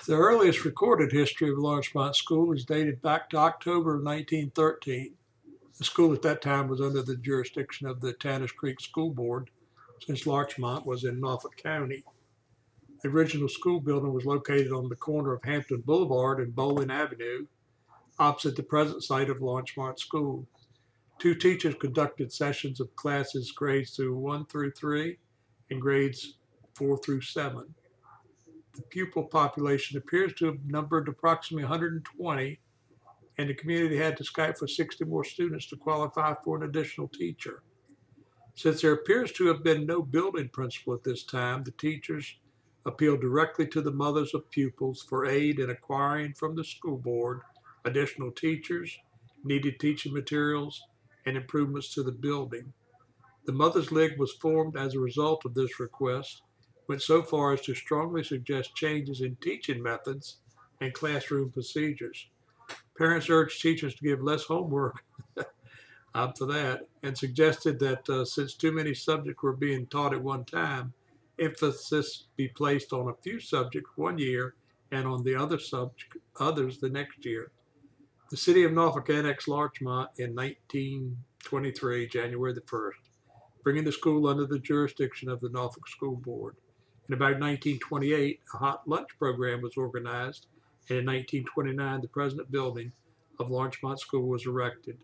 The earliest recorded history of Larchmont School is dated back to October of 1913. The school at that time was under the jurisdiction of the Tannis Creek School Board, since Larchmont was in Norfolk County. The original school building was located on the corner of Hampton Boulevard and Bowling Avenue, opposite the present site of Larchmont School. Two teachers conducted sessions of classes grades 1 through 3 and grades 4 through 7. The pupil population appears to have numbered approximately 120, and the community had to Skype for 60 more students to qualify for an additional teacher. Since there appears to have been no building principal at this time, the teachers appealed directly to the mothers of pupils for aid in acquiring from the school board additional teachers, needed teaching materials, and improvements to the building. The Mothers League was formed as a result of this request, went so far as to strongly suggest changes in teaching methods and classroom procedures. Parents urged teachers to give less homework, I'm for that, and suggested that since too many subjects were being taught at one time, emphasis be placed on a few subjects one year and on the others the next year. The city of Norfolk annexed Larchmont in 1923, January the 1st, bringing the school under the jurisdiction of the Norfolk School Board. In about 1928, a hot lunch program was organized, and in 1929, the present building of Larchmont School was erected,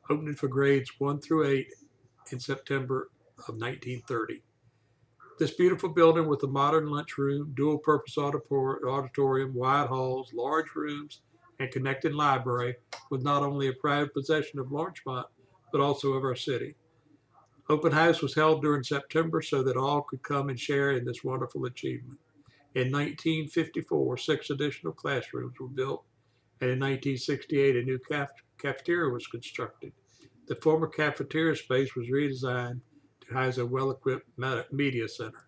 opening for grades 1 through 8 in September of 1930. This beautiful building with a modern lunchroom, dual-purpose auditorium, wide halls, large rooms, and connected library was not only a proud possession of Larchmont, but also of our city. Open house was held during September so that all could come and share in this wonderful achievement. In 1954, 6 additional classrooms were built, and in 1968, a new cafeteria was constructed. The former cafeteria space was redesigned to house a well-equipped media center.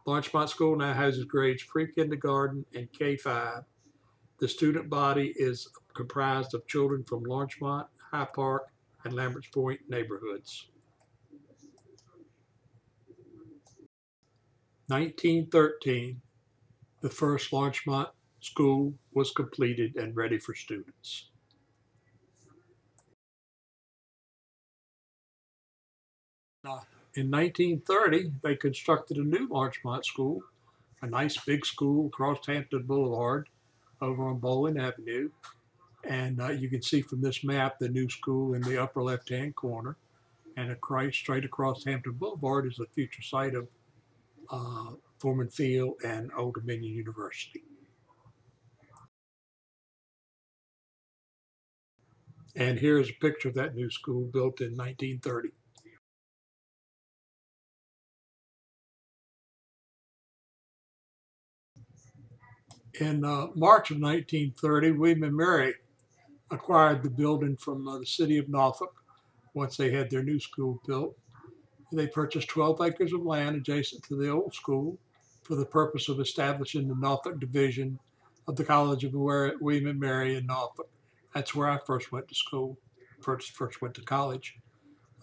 Larchmont School now houses grades pre-kindergarten and K-5. The student body is comprised of children from Larchmont, High Park, and Lamberts Point neighborhoods. 1913, the first Larchmont School was completed and ready for students. In 1930, they constructed a new Larchmont School, a nice big school across Hampton Boulevard over on Bowling Avenue. And you can see from this map the new school in the upper left-hand corner. And straight across Hampton Boulevard is the future site of Foreman Field and Old Dominion University. And here's a picture of that new school built in 1930. In March of 1930, William and Mary acquired the building from the city of Norfolk once they had their new school built. They purchased 12 acres of land adjacent to the old school for the purpose of establishing the Norfolk division of the College of William and Mary in Norfolk. That's where I first went to school, first went to college.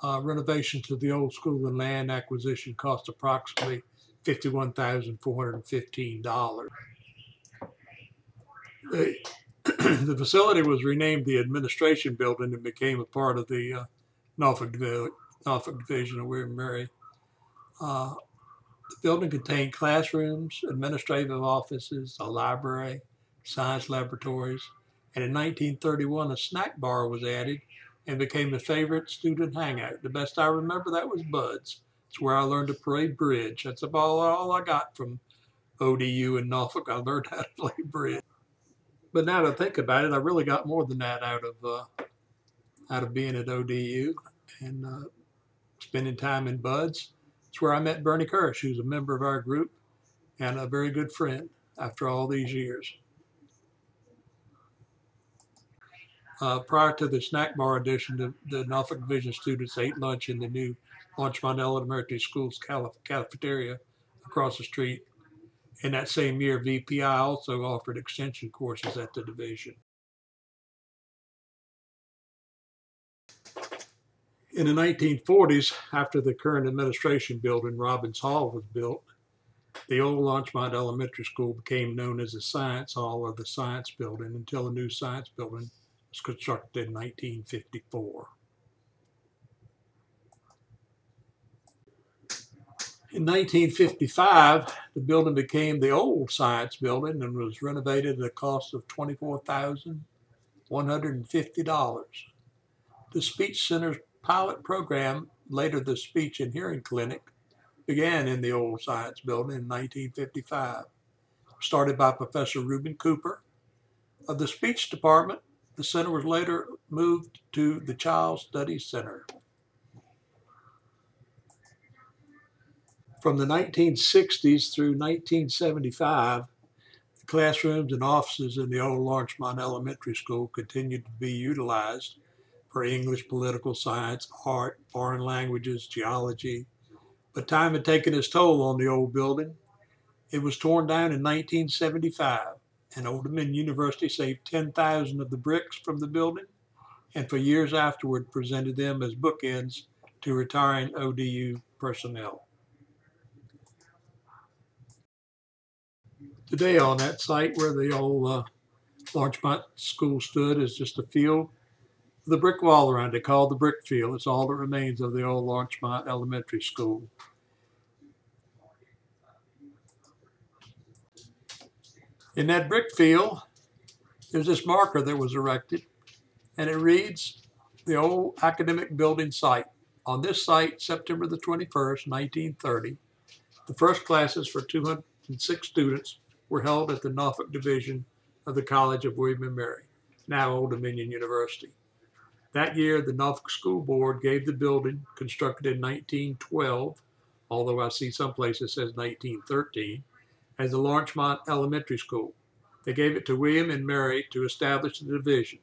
Renovation to the old school and land acquisition cost approximately $51,415. The facility was renamed the Administration Building and became a part of the Norfolk Division of William and Mary. The building contained classrooms, administrative offices, a library, science laboratories, and in 1931 a snack bar was added and became a favorite student hangout. The best I remember, that was Bud's. It's where I learned to play bridge. That's about all I got from ODU in Norfolk. I learned how to play bridge. But now that I think about it, I really got more than that out of being at ODU and spending time in Bud's. It's where I met Bernie Kirsch, who's a member of our group and a very good friend after all these years. Prior to the snack bar addition, the Norfolk Division students ate lunch in the new Larchmont Elementary School's cafeteria across the street. In that same year, VPI also offered extension courses at the division. In the 1940s, after the current administration building, Robbins Hall, was built, The old Larchmont Elementary School became known as the Science Hall or the Science Building until a new science building was constructed in 1954. In 1955, the building became the old Science Building and was renovated at a cost of $24,150. The Speech Center's pilot program, later the Speech and Hearing Clinic, began in the old Science Building in 1955. Started by Professor Reuben Cooper of the Speech Department, the center was later moved to the Child Studies Center. From the 1960s through 1975, the classrooms and offices in the old Larchmont Elementary School continued to be utilized for English, political science, art, foreign languages, geology. But time had taken its toll on the old building. It was torn down in 1975, and Old Dominion University saved 10,000 of the bricks from the building, and for years afterward presented them as bookends to retiring ODU personnel. Today on that site where the old Larchmont School stood is just a field with a brick wall around it called the Brick Field. It's all that remains of the old Larchmont Elementary School. In that brick field, there's this marker that was erected, and it reads, the old academic building site. On this site, September the 21st, 1930, the first classes for 206 students were held at the Norfolk Division of the College of William and Mary, now Old Dominion University. That year, the Norfolk School Board gave the building, constructed in 1912, although I see some places says 1913, as the Larchmont Elementary School. They gave it to William and Mary to establish the division.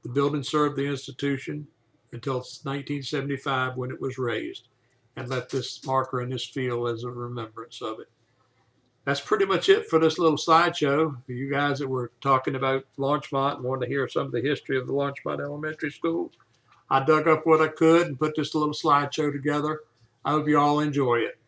The building served the institution until 1975 when it was raised, and left this marker in this field as a remembrance of it. That's pretty much it for this little slideshow. For you guys that were talking about Larchmont and wanted to hear some of the history of the Larchmont Elementary School, I dug up what I could and put this little slideshow together. I hope you all enjoy it.